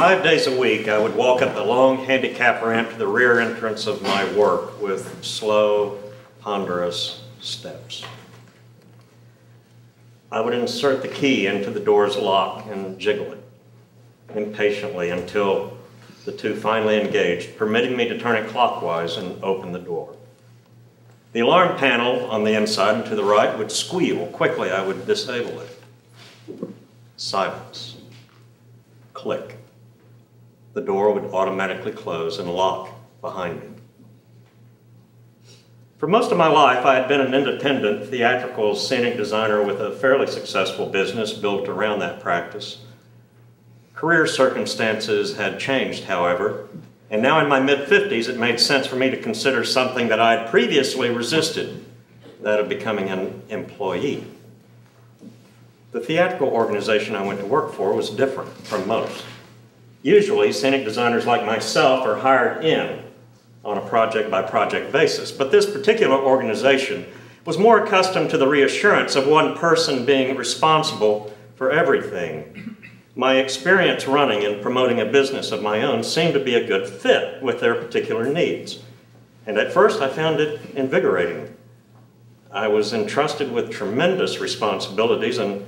5 days a week, I would walk up the long handicap ramp to the rear entrance of my work with slow, ponderous steps. I would insert the key into the door's lock and jiggle it impatiently until the two finally engaged, permitting me to turn it clockwise and open the door. The alarm panel on the inside and to the right would squeal. Quickly, I would disable it. Silence. Click. The door would automatically close and lock behind me. For most of my life, I had been an independent theatrical scenic designer with a fairly successful business built around that practice. Career circumstances had changed, however, and now in my mid-50s, it made sense for me to consider something that I had previously resisted, that of becoming an employee. The theatrical organization I went to work for was different from most. Usually, scenic designers like myself are hired in on a project-by-project basis, but this particular organization was more accustomed to the reassurance of one person being responsible for everything. My experience running and promoting a business of my own seemed to be a good fit with their particular needs, and at first I found it invigorating. I was entrusted with tremendous responsibilities, and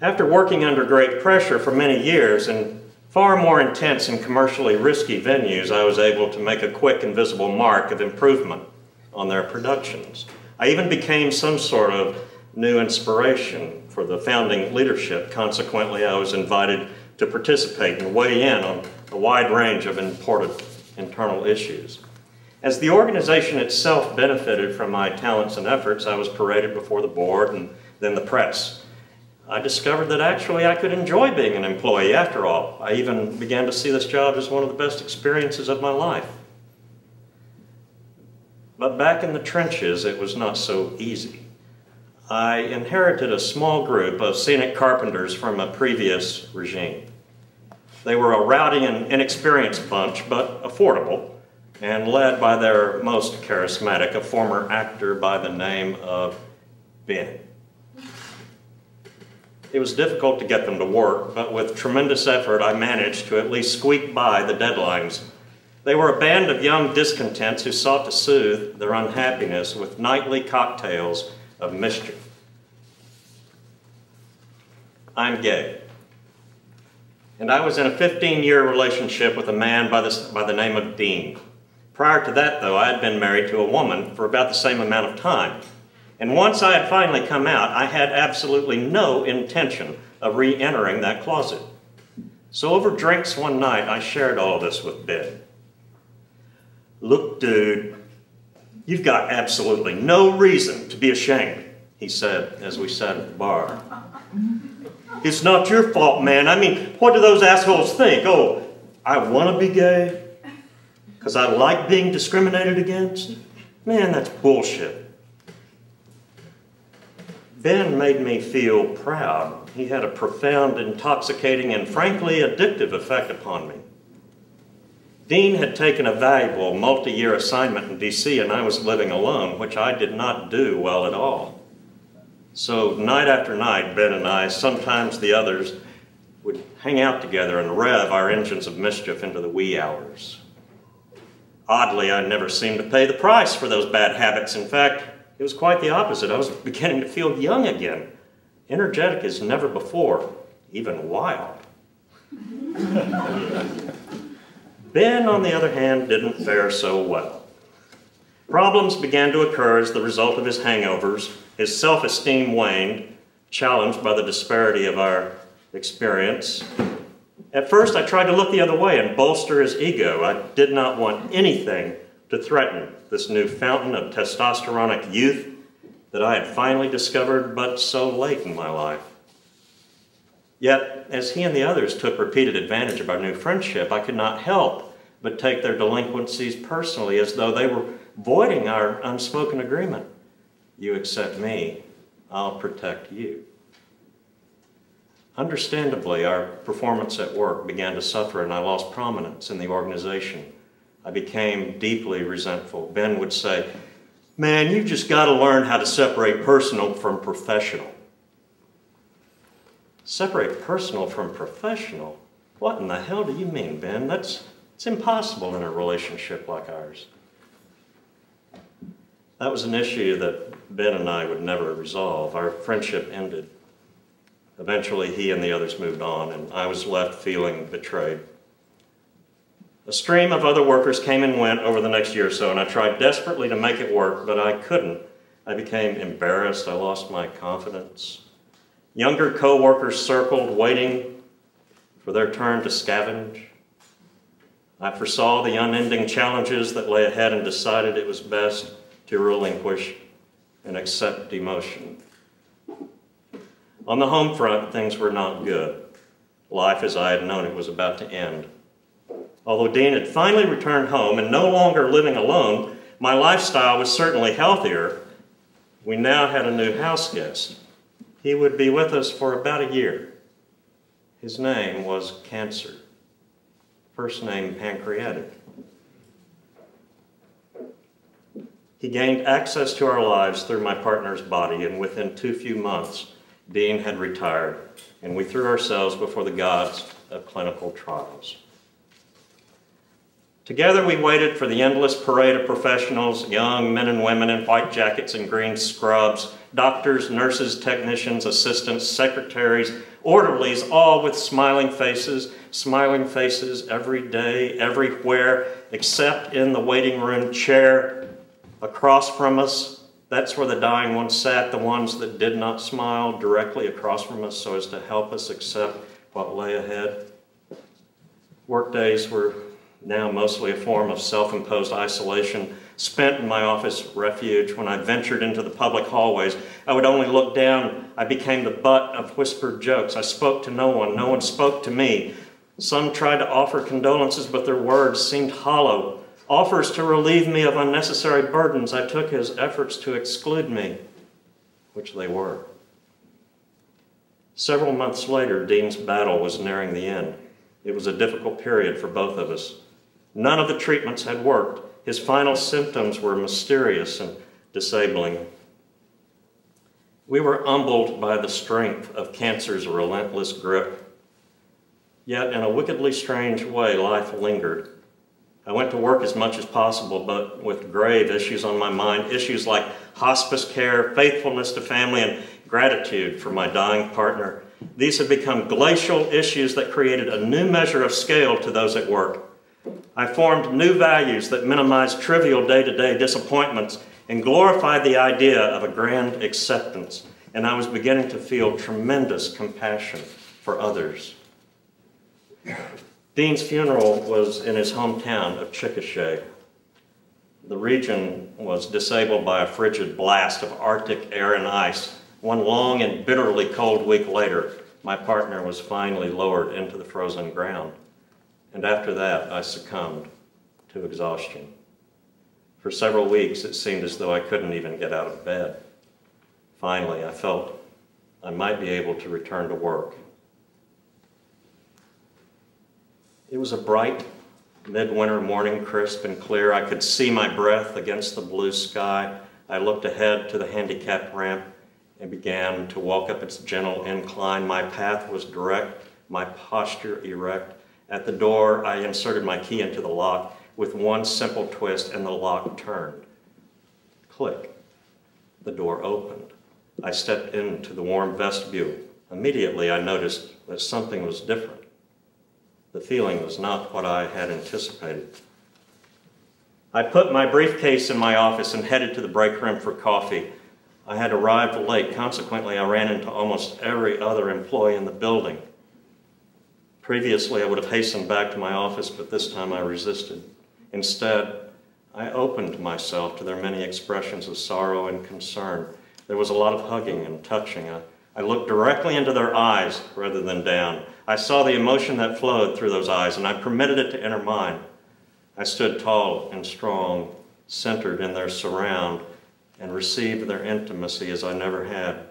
after working under great pressure for many years in far more intense and commercially risky venues, I was able to make a quick and visible mark of improvement on their productions. I even became some sort of new inspiration for the founding leadership. Consequently, I was invited to participate and weigh in on a wide range of important internal issues. As the organization itself benefited from my talents and efforts, I was paraded before the board and then the press. I discovered that actually I could enjoy being an employee after all. I even began to see this job as one of the best experiences of my life. But back in the trenches, it was not so easy. I inherited a small group of scenic carpenters from a previous regime. They were a rowdy and inexperienced bunch, but affordable, and led by their most charismatic, a former actor by the name of Ben. It was difficult to get them to work, but with tremendous effort, I managed to at least squeak by the deadlines. They were a band of young discontents who sought to soothe their unhappiness with nightly cocktails of mischief. I'm gay, and I was in a 15-year relationship with a man by the name of Dean. Prior to that, though, I had been married to a woman for about the same amount of time. And once I had finally come out, I had absolutely no intention of re-entering that closet. So over drinks one night, I shared all of this with Ben. "Look, dude, you've got absolutely no reason to be ashamed," he said as we sat at the bar. "It's not your fault, man. I mean, what do those assholes think? Oh, I want to be gay because I like being discriminated against? Man, that's bullshit." Ben made me feel proud. He had a profound, intoxicating, and frankly addictive effect upon me. Dean had taken a valuable multi-year assignment in DC, and I was living alone, which I did not do well at all. So night after night, Ben and I, sometimes the others, would hang out together and rev our engines of mischief into the wee hours. Oddly, I never seemed to pay the price for those bad habits. In fact, it was quite the opposite. I was beginning to feel young again, energetic as never before, even wild. Ben, on the other hand, didn't fare so well. Problems began to occur as the result of his hangovers. His self-esteem waned, challenged by the disparity of our experience. At first, I tried to look the other way and bolster his ego. I did not want anything to threaten this new fountain of testosteronic youth that I had finally discovered but so late in my life. Yet, as he and the others took repeated advantage of our new friendship, I could not help but take their delinquencies personally, as though they were voiding our unspoken agreement. You accept me, I'll protect you. Understandably, our performance at work began to suffer, and I lost prominence in the organization. I became deeply resentful. Ben would say, "Man, you've just got to learn how to separate personal from professional." Separate personal from professional? "What in the hell do you mean, Ben? It's impossible in a relationship like ours." That was an issue that Ben and I would never resolve. Our friendship ended. Eventually, he and the others moved on, and I was left feeling betrayed. A stream of other workers came and went over the next year or so, and I tried desperately to make it work, but I couldn't. I became embarrassed. I lost my confidence. Younger co-workers circled, waiting for their turn to scavenge. I foresaw the unending challenges that lay ahead and decided it was best to relinquish and accept demotion. On the home front, things were not good. Life as I had known it was about to end. Although Dean had finally returned home and no longer living alone, my lifestyle was certainly healthier. We now had a new house guest. He would be with us for about a year. His name was Cancer, first name Pancreatic. He gained access to our lives through my partner's body, and within too few months, Dean had retired, and we threw ourselves before the gods of clinical trials. Together we waited for the endless parade of professionals, young men and women in white jackets and green scrubs, doctors, nurses, technicians, assistants, secretaries, orderlies, all with smiling faces every day, everywhere, except in the waiting room chair across from us. That's where the dying ones sat, the ones that did not smile, directly across from us so as to help us accept what lay ahead. Work days were now mostly a form of self-imposed isolation, spent in my office refuge. When I ventured into the public hallways, I would only look down. I became the butt of whispered jokes. I spoke to no one. No one spoke to me. Some tried to offer condolences, but their words seemed hollow. Offers to relieve me of unnecessary burdens I took as efforts to exclude me, which they were. Several months later, Dean's battle was nearing the end. It was a difficult period for both of us. None of the treatments had worked. His final symptoms were mysterious and disabling. We were humbled by the strength of Cancer's relentless grip. Yet, in a wickedly strange way, life lingered. I went to work as much as possible, but with grave issues on my mind, issues like hospice care, faithfulness to family, and gratitude for my dying partner. These have become glacial issues that created a new measure of scale to those at work. I formed new values that minimized trivial day-to-day disappointments and glorified the idea of a grand acceptance, and I was beginning to feel tremendous compassion for others. Dean's funeral was in his hometown of Chickasha. The region was disabled by a frigid blast of Arctic air and ice. One long and bitterly cold week later, my partner was finally lowered into the frozen ground. And after that, I succumbed to exhaustion. For several weeks, it seemed as though I couldn't even get out of bed. Finally, I felt I might be able to return to work. It was a bright midwinter morning, crisp and clear. I could see my breath against the blue sky. I looked ahead to the handicap ramp and began to walk up its gentle incline. My path was direct, my posture erect. At the door, I inserted my key into the lock with one simple twist, and the lock turned. Click. The door opened. I stepped into the warm vestibule. Immediately, I noticed that something was different. The feeling was not what I had anticipated. I put my briefcase in my office and headed to the break room for coffee. I had arrived late. Consequently, I ran into almost every other employee in the building. Previously, I would have hastened back to my office, but this time I resisted. Instead, I opened myself to their many expressions of sorrow and concern. There was a lot of hugging and touching. I looked directly into their eyes rather than down. I saw the emotion that flowed through those eyes, and I permitted it to enter mine. I stood tall and strong, centered in their surround, and received their intimacy as I never had.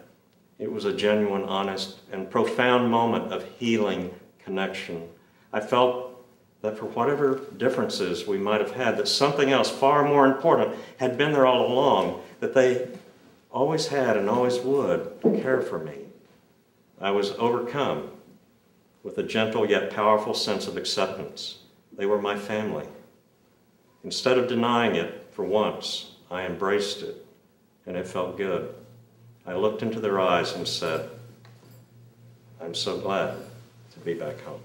It was a genuine, honest, and profound moment of healing connection. I felt that for whatever differences we might have had, that something else far more important had been there all along, that they always had and always would care for me. I was overcome with a gentle yet powerful sense of acceptance. They were my family. Instead of denying it for once, I embraced it, and it felt good. I looked into their eyes and said, I'm so glad to be back home.